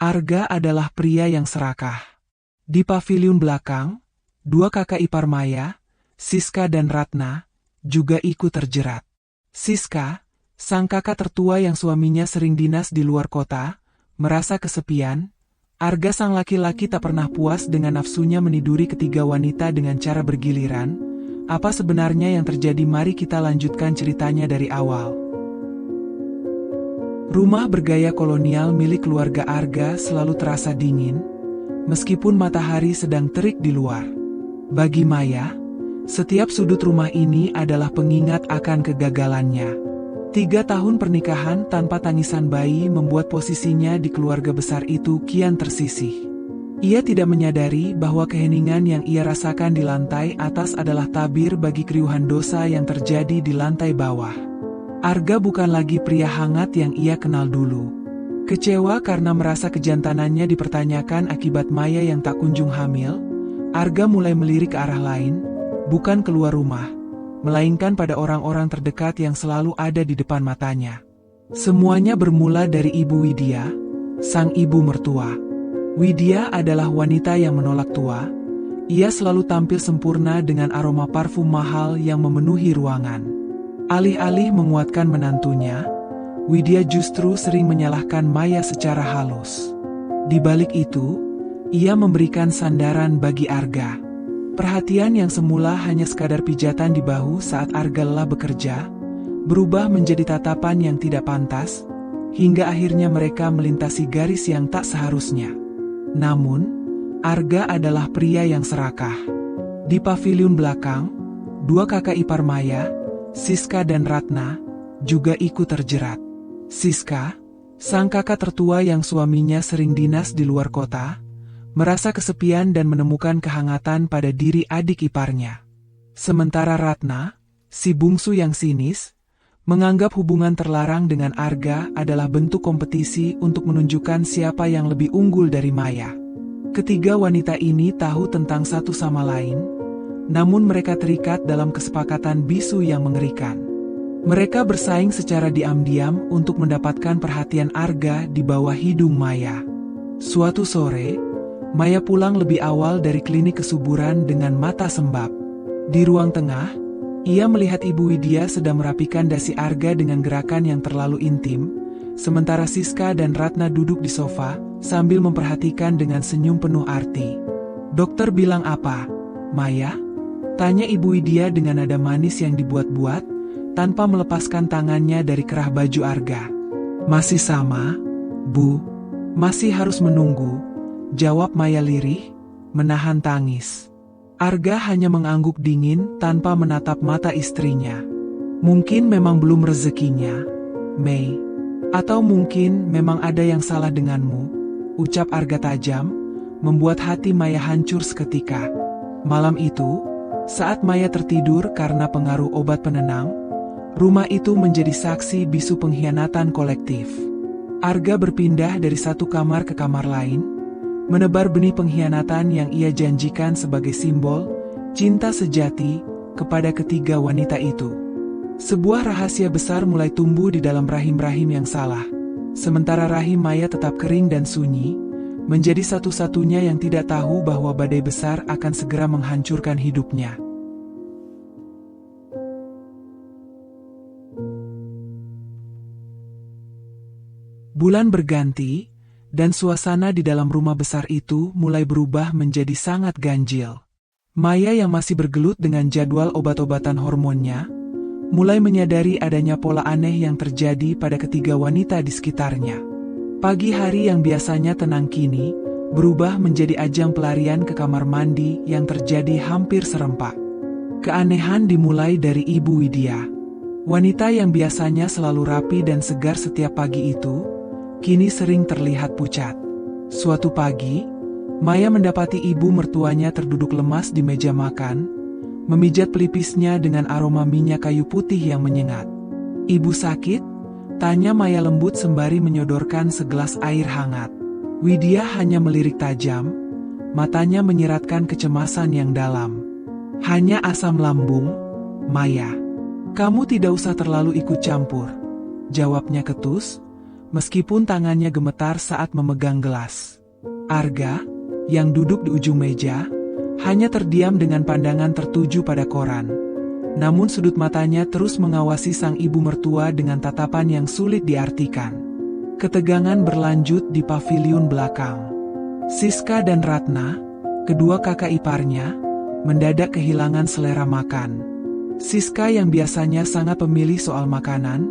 Arga adalah pria yang serakah. Di paviliun belakang, dua kakak ipar Maya, Siska dan Ratna, juga ikut terjerat. Siska, sang kakak tertua yang suaminya sering dinas di luar kota, merasa kesepian. Arga sang laki-laki tak pernah puas dengan nafsunya meniduri ketiga wanita dengan cara bergiliran. Apa sebenarnya yang terjadi? Mari kita lanjutkan ceritanya dari awal. Rumah bergaya kolonial milik keluarga Arga selalu terasa dingin, meskipun matahari sedang terik di luar. Bagi Maya, setiap sudut rumah ini adalah pengingat akan kegagalannya. 3 tahun pernikahan tanpa tangisan bayi membuat posisinya di keluarga besar itu kian tersisih. Ia tidak menyadari bahwa keheningan yang ia rasakan di lantai atas adalah tabir bagi keriuhan dosa yang terjadi di lantai bawah. Arga bukan lagi pria hangat yang ia kenal dulu. Kecewa karena merasa kejantanannya dipertanyakan akibat Maya yang tak kunjung hamil, Arga mulai melirik ke arah lain, bukan keluar rumah, melainkan pada orang-orang terdekat yang selalu ada di depan matanya. Semuanya bermula dari Ibu Widya, sang ibu mertua. Widya adalah wanita yang menolak tua. Ia selalu tampil sempurna dengan aroma parfum mahal yang memenuhi ruangan. Alih-alih menguatkan menantunya, Widya justru sering menyalahkan Maya secara halus. Di balik itu, ia memberikan sandaran bagi Arga. Perhatian yang semula hanya sekadar pijatan di bahu saat Arga lelah bekerja, berubah menjadi tatapan yang tidak pantas, hingga akhirnya mereka melintasi garis yang tak seharusnya. Namun, Arga adalah pria yang serakah. Di paviliun belakang, dua kakak ipar Maya, Siska dan Ratna, juga ikut terjerat. Siska, sang kakak tertua yang suaminya sering dinas di luar kota, merasa kesepian dan menemukan kehangatan pada diri adik iparnya. Sementara Ratna, si bungsu yang sinis, menganggap hubungan terlarang dengan Arga adalah bentuk kompetisi untuk menunjukkan siapa yang lebih unggul dari Maya. Ketiga wanita ini tahu tentang satu sama lain, namun mereka terikat dalam kesepakatan bisu yang mengerikan. Mereka bersaing secara diam-diam untuk mendapatkan perhatian Arga di bawah hidung Maya. Suatu sore, Maya pulang lebih awal dari klinik kesuburan dengan mata sembab. Di ruang tengah, ia melihat Ibu Widya sedang merapikan dasi Arga dengan gerakan yang terlalu intim, sementara Siska dan Ratna duduk di sofa sambil memperhatikan dengan senyum penuh arti. "Dokter bilang apa, Maya?" tanya Ibu Widya dengan nada manis yang dibuat-buat, tanpa melepaskan tangannya dari kerah baju Arga. "Masih sama, Bu. Masih harus menunggu," jawab Maya lirih, menahan tangis. Arga hanya mengangguk dingin tanpa menatap mata istrinya. "Mungkin memang belum rezekinya, Mei. Atau mungkin memang ada yang salah denganmu," ucap Arga tajam, membuat hati Maya hancur seketika. Malam itu, saat Maya tertidur karena pengaruh obat penenang, rumah itu menjadi saksi bisu pengkhianatan kolektif. Arga berpindah dari satu kamar ke kamar lain, menebar benih pengkhianatan yang ia janjikan sebagai simbol cinta sejati kepada ketiga wanita itu. Sebuah rahasia besar mulai tumbuh di dalam rahim-rahim yang salah. Sementara rahim Maya tetap kering dan sunyi, menjadi satu-satunya yang tidak tahu bahwa badai besar akan segera menghancurkan hidupnya. Bulan berganti, dan suasana di dalam rumah besar itu mulai berubah menjadi sangat ganjil. Maya yang masih bergelut dengan jadwal obat-obatan hormonnya, mulai menyadari adanya pola aneh yang terjadi pada ketiga wanita di sekitarnya. Pagi hari yang biasanya tenang kini, berubah menjadi ajang pelarian ke kamar mandi yang terjadi hampir serempak. Keanehan dimulai dari Ibu Widya. Wanita yang biasanya selalu rapi dan segar setiap pagi itu, kini sering terlihat pucat. Suatu pagi, Maya mendapati ibu mertuanya terduduk lemas di meja makan, memijat pelipisnya dengan aroma minyak kayu putih yang menyengat. "Ibu sakit?" tanya Maya lembut sembari menyodorkan segelas air hangat. Widya hanya melirik tajam, matanya menyiratkan kecemasan yang dalam. "Hanya asam lambung, Maya. Kamu tidak usah terlalu ikut campur," jawabnya ketus, meskipun tangannya gemetar saat memegang gelas. Arga, yang duduk di ujung meja, hanya terdiam dengan pandangan tertuju pada koran. Namun sudut matanya terus mengawasi sang ibu mertua dengan tatapan yang sulit diartikan. Ketegangan berlanjut di paviliun belakang. Siska dan Ratna, kedua kakak iparnya, mendadak kehilangan selera makan. Siska yang biasanya sangat pemilih soal makanan,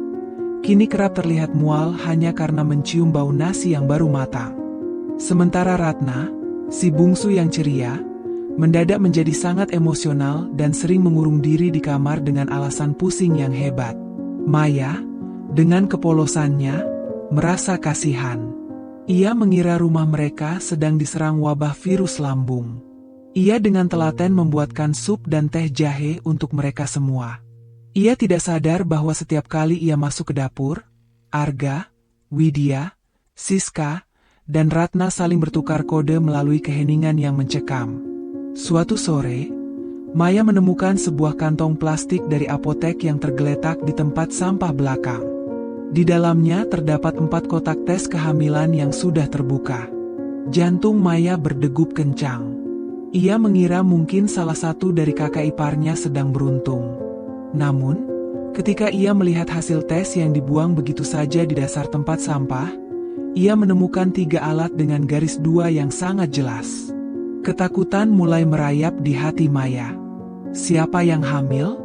kini kerap terlihat mual hanya karena mencium bau nasi yang baru matang. Sementara Ratna, si bungsu yang ceria, mendadak menjadi sangat emosional dan sering mengurung diri di kamar dengan alasan pusing yang hebat. Maya, dengan kepolosannya, merasa kasihan. Ia mengira rumah mereka sedang diserang wabah virus lambung. Ia dengan telaten membuatkan sup dan teh jahe untuk mereka semua. Ia tidak sadar bahwa setiap kali ia masuk ke dapur, Arga, Widya, Siska, dan Ratna saling bertukar kode melalui keheningan yang mencekam. Suatu sore, Maya menemukan sebuah kantong plastik dari apotek yang tergeletak di tempat sampah belakang. Di dalamnya terdapat 4 kotak tes kehamilan yang sudah terbuka. Jantung Maya berdegup kencang. Ia mengira mungkin salah satu dari kakak iparnya sedang beruntung. Namun, ketika ia melihat hasil tes yang dibuang begitu saja di dasar tempat sampah, ia menemukan 3 alat dengan garis 2 yang sangat jelas. Ketakutan mulai merayap di hati Maya. Siapa yang hamil?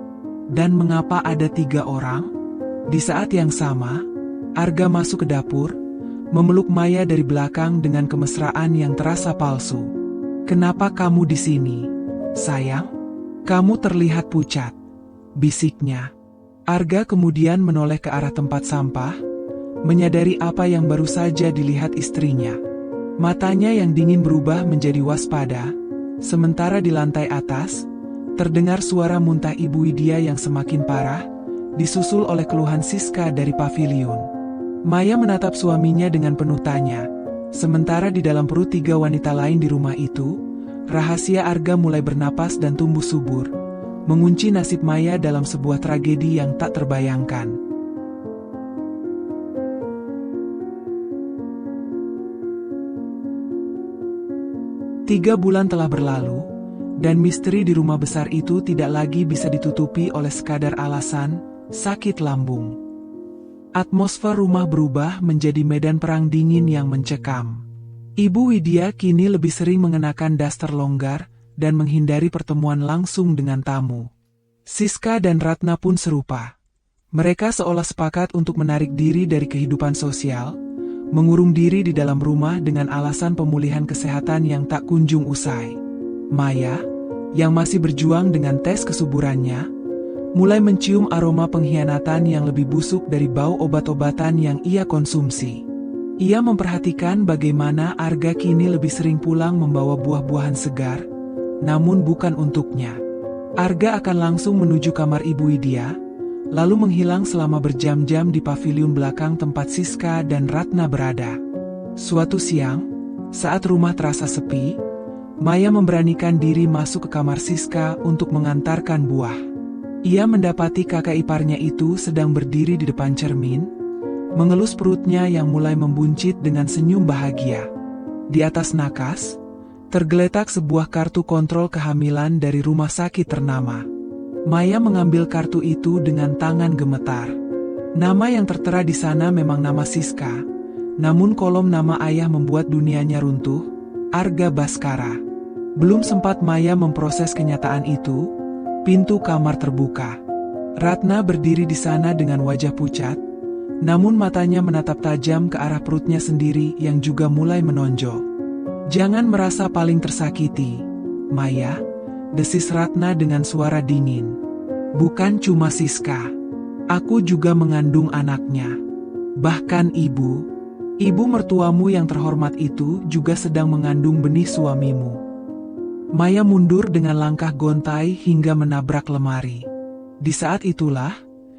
Dan mengapa ada 3 orang? Di saat yang sama, Arga masuk ke dapur, memeluk Maya dari belakang dengan kemesraan yang terasa palsu. "Kenapa kamu di sini, sayang? Kamu terlihat pucat," bisiknya. Arga kemudian menoleh ke arah tempat sampah, menyadari apa yang baru saja dilihat istrinya. Matanya yang dingin berubah menjadi waspada, sementara di lantai atas, terdengar suara muntah Ibu Widya yang semakin parah, disusul oleh keluhan Siska dari paviliun. Maya menatap suaminya dengan penuh tanya. Sementara di dalam perut 3 wanita lain di rumah itu, rahasia Arga mulai bernapas dan tumbuh subur, mengunci nasib Maya dalam sebuah tragedi yang tak terbayangkan. Tiga bulan telah berlalu, dan misteri di rumah besar itu tidak lagi bisa ditutupi oleh sekadar alasan sakit lambung. Atmosfer rumah berubah menjadi medan perang dingin yang mencekam. Ibu Widya kini lebih sering mengenakan daster longgar dan menghindari pertemuan langsung dengan tamu. Siska dan Ratna pun serupa. Mereka seolah sepakat untuk menarik diri dari kehidupan sosial, mengurung diri di dalam rumah dengan alasan pemulihan kesehatan yang tak kunjung usai. Maya, yang masih berjuang dengan tes kesuburannya, mulai mencium aroma pengkhianatan yang lebih busuk dari bau obat-obatan yang ia konsumsi. Ia memperhatikan bagaimana Arga kini lebih sering pulang membawa buah-buahan segar, namun bukan untuknya. Arga akan langsung menuju kamar Ibu Widya, lalu menghilang selama berjam-jam di paviliun belakang tempat Siska dan Ratna berada. Suatu siang, saat rumah terasa sepi, Maya memberanikan diri masuk ke kamar Siska untuk mengantarkan buah. Ia mendapati kakak iparnya itu sedang berdiri di depan cermin, mengelus perutnya yang mulai membuncit dengan senyum bahagia. Di atas nakas, tergeletak sebuah kartu kontrol kehamilan dari rumah sakit ternama. Maya mengambil kartu itu dengan tangan gemetar. Nama yang tertera di sana memang nama Siska, namun kolom nama ayah membuat dunianya runtuh, Arga Baskara. Belum sempat Maya memproses kenyataan itu, pintu kamar terbuka. Ratna berdiri di sana dengan wajah pucat, namun matanya menatap tajam ke arah perutnya sendiri yang juga mulai menonjol. "Jangan merasa paling tersakiti, Maya," desis Ratna dengan suara dingin. "Bukan cuma Siska. Aku juga mengandung anaknya. Bahkan ibu mertuamu yang terhormat itu juga sedang mengandung benih suamimu." Maya mundur dengan langkah gontai hingga menabrak lemari. Di saat itulah,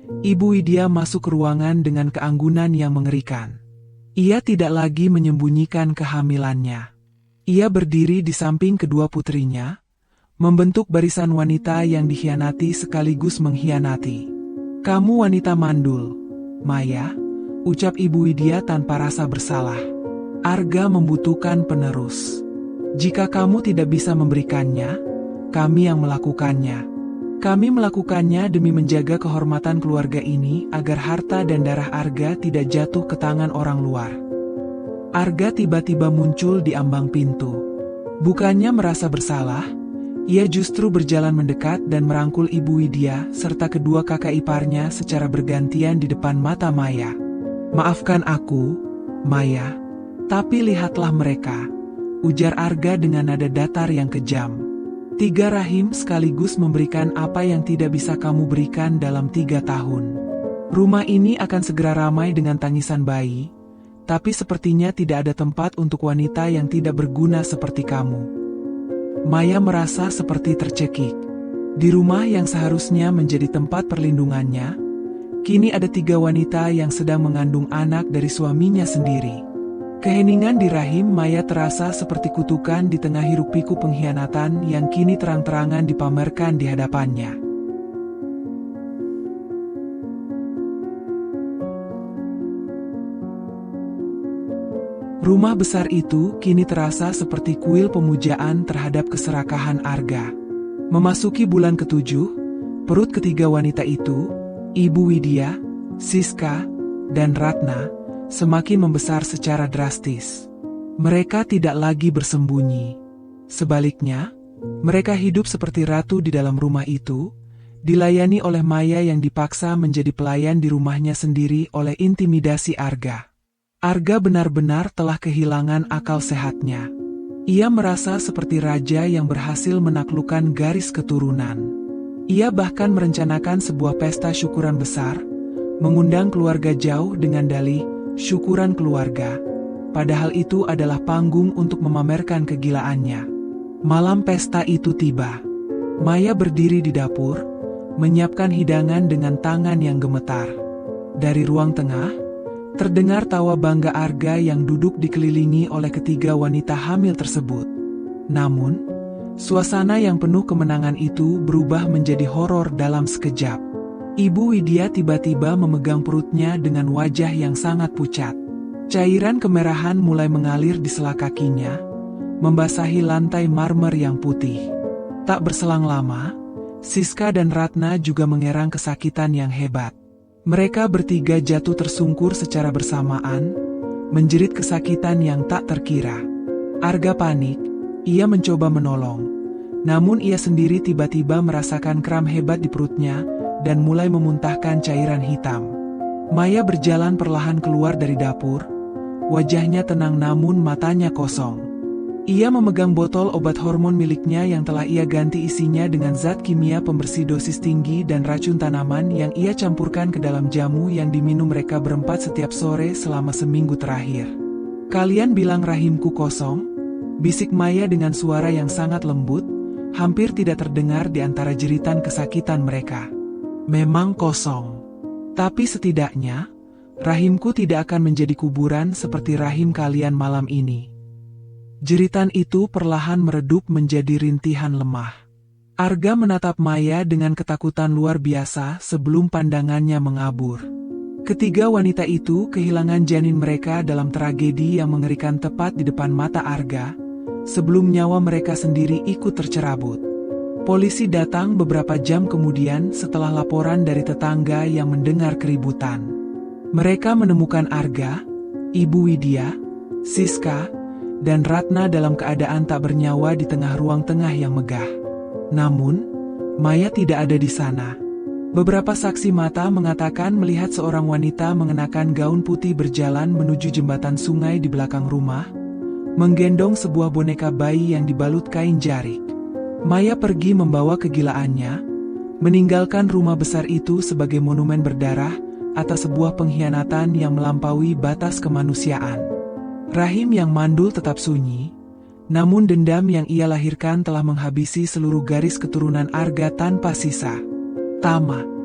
Ibu Widya masuk ke ruangan dengan keanggunan yang mengerikan. Ia tidak lagi menyembunyikan kehamilannya. Ia berdiri di samping kedua putrinya, membentuk barisan wanita yang dikhianati sekaligus mengkhianati. "Kamu wanita mandul, Maya," ucap Ibu Widya tanpa rasa bersalah. Arga membutuhkan penerus. Jika kamu tidak bisa memberikannya, kami yang melakukannya. Kami melakukannya demi menjaga kehormatan keluarga ini agar harta dan darah Arga tidak jatuh ke tangan orang luar. Arga tiba-tiba muncul di ambang pintu. Bukannya merasa bersalah, ia justru berjalan mendekat dan merangkul Ibu Widya serta kedua kakak iparnya secara bergantian di depan mata Maya. Maafkan aku, Maya, tapi lihatlah mereka, ujar Arga dengan nada datar yang kejam. 3 rahim sekaligus memberikan apa yang tidak bisa kamu berikan dalam 3 tahun. Rumah ini akan segera ramai dengan tangisan bayi, tapi sepertinya tidak ada tempat untuk wanita yang tidak berguna seperti kamu. Maya merasa seperti tercekik. Di rumah yang seharusnya menjadi tempat perlindungannya, kini ada 3 wanita yang sedang mengandung anak dari suaminya sendiri. Keheningan di rahim Maya terasa seperti kutukan di tengah hiruk-pikuk pengkhianatan yang kini terang-terangan dipamerkan di hadapannya. Rumah besar itu kini terasa seperti kuil pemujaan terhadap keserakahan Arga. Memasuki bulan ke-7, perut ketiga wanita itu, Ibu Widya, Siska, dan Ratna, semakin membesar secara drastis. Mereka tidak lagi bersembunyi. Sebaliknya, mereka hidup seperti ratu di dalam rumah itu, dilayani oleh Maya yang dipaksa menjadi pelayan di rumahnya sendiri oleh intimidasi Arga. Arga benar-benar telah kehilangan akal sehatnya. Ia merasa seperti raja yang berhasil menaklukkan garis keturunan. Ia bahkan merencanakan sebuah pesta syukuran besar, mengundang keluarga jauh dengan dalih syukuran keluarga. Padahal itu adalah panggung untuk memamerkan kegilaannya. Malam pesta itu tiba. Maya berdiri di dapur, menyiapkan hidangan dengan tangan yang gemetar. Dari ruang tengah, terdengar tawa bangga Arga yang duduk dikelilingi oleh ketiga wanita hamil tersebut. Namun, suasana yang penuh kemenangan itu berubah menjadi horor dalam sekejap. Ibu Widya tiba-tiba memegang perutnya dengan wajah yang sangat pucat. Cairan kemerahan mulai mengalir di sela kakinya, membasahi lantai marmer yang putih. Tak berselang lama, Siska dan Ratna juga mengerang kesakitan yang hebat. Mereka bertiga jatuh tersungkur secara bersamaan, menjerit kesakitan yang tak terkira. Arga panik, ia mencoba menolong. Namun ia sendiri tiba-tiba merasakan kram hebat di perutnya, dan mulai memuntahkan cairan hitam. Maya berjalan perlahan keluar dari dapur, wajahnya tenang namun matanya kosong. Ia memegang botol obat hormon miliknya yang telah ia ganti isinya dengan zat kimia pembersih dosis tinggi dan racun tanaman yang ia campurkan ke dalam jamu yang diminum mereka berempat setiap sore selama seminggu terakhir. Kalian bilang rahimku kosong? Bisik Maya dengan suara yang sangat lembut, hampir tidak terdengar di antara jeritan kesakitan mereka. Memang kosong. Tapi setidaknya, rahimku tidak akan menjadi kuburan seperti rahim kalian malam ini. Jeritan itu perlahan meredup menjadi rintihan lemah. Arga menatap Maya dengan ketakutan luar biasa sebelum pandangannya mengabur. Ketiga wanita itu kehilangan janin mereka dalam tragedi yang mengerikan tepat di depan mata Arga, sebelum nyawa mereka sendiri ikut tercerabut. Polisi datang beberapa jam kemudian setelah laporan dari tetangga yang mendengar keributan. Mereka menemukan Arga, Ibu Widya, Siska, dan Ratna dalam keadaan tak bernyawa di tengah ruang tengah yang megah. Namun, Maya tidak ada di sana. Beberapa saksi mata mengatakan melihat seorang wanita mengenakan gaun putih berjalan menuju jembatan sungai di belakang rumah, menggendong sebuah boneka bayi yang dibalut kain jarik. Maya pergi membawa kegilaannya, meninggalkan rumah besar itu sebagai monumen berdarah atas sebuah pengkhianatan yang melampaui batas kemanusiaan. Rahim yang mandul tetap sunyi, namun dendam yang ia lahirkan telah menghabisi seluruh garis keturunan Arga tanpa sisa. Tamat.